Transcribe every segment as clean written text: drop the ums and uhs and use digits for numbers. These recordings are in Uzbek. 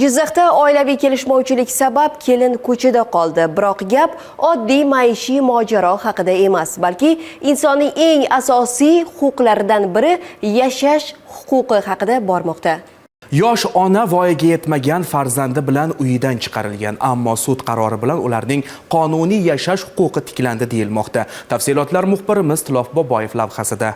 Jizzaxda oilaviy kelishmovchilik sabab kelin ko'chada qoldi. Biroq gap oddiy maishiy mojaro haqida emas, balki insonning eng asosiy huquqlaridan biri yashash huquqi haqida bormoqda. Yosh ona voyaga yetmagan farzandi bilan uyidan chiqarilgan, ammo sud qarori bilan ularning qonuniy yashash huquqi tiklandi deyilmoqda. Tafsilotlar muxbirimiz Tilof Boboyev lavhasida.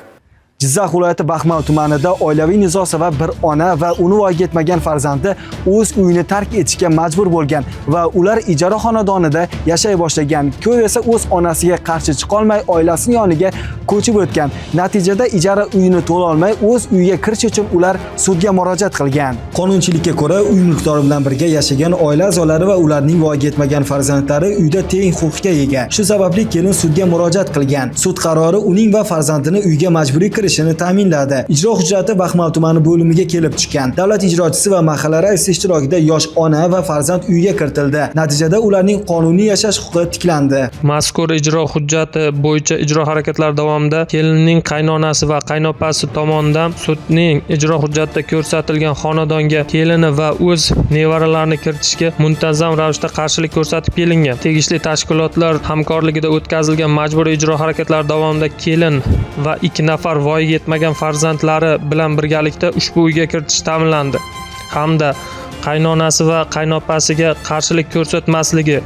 Jizzax viloyati Baxmal tumanida oilaviy nizo sabab bir ona va uni voyaga yetmagan farzandi o'z uyini tark etishga majbur bo'lgan va ular ijara xonadonida yashay boshlagan. Ko'p esa o'z onasiga qarshi chiqolmay oilasining yoniga ko'chib o'tgan. Natijada ijara uyini to'la olmay o'z uyiga kirish uchun ular sudga murojaat qilgan. Qonunchilikka ko'ra uy mulkdori bilan birga yashagan oila a'zolari va ularning voyaga yetmagan farzandlari uyda teng huquqqa ega. Shu sababli kelin sudga murojaat qilgan. Sud qarori uning va farzandini uyga majburiy kirishini ta'minladi. Ijro hujjati Baxmal tumani bo'limiga kelib tushgan. Davlat ijrochisi va mahalla raisi ishtirokida yosh ona va farzand uyga kiritildi. Natijada ularning qonuniy yashash huquqi tiklandi. Mazkur ijro hujjati bo'yicha ijro harakatlari davomida kelinning qaynonasi va qaynopasi tomonidan sudning ijro hujjatida ko'rsatilgan xonadonga kelini va o'z nevaralarini kiritishga muntazam ravishda qarshilik ko'rsatib kelingan. Tegishli tashkilotlar hamkorligida o'tkazilgan majburiy ijro harakatlari davomida kelin va 2 nafar voyaga yetmagan farzandlari bilan birgalikda ushbu uyga kiritish ta'minlandi hamda qaynonasi va qaynopasiga qarshilik ko'rsatmasligi,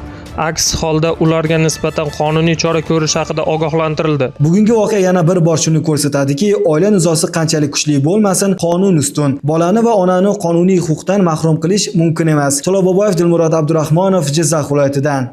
aks holda ularga nisbatan qonuniy chora ko'rish haqida ogohlantirildi. Bugungi voqea yana bir bor shuni ko'rsatadiki, oila nizosi qanchalik kuchli bo'lmasin, qonun ustun. Bolani va onani qonuniy huquqdan mahrum qilish mumkin emas. Tilof Boboyev, Dilmurod Abdurahmonov, Jizzax viloyatidan.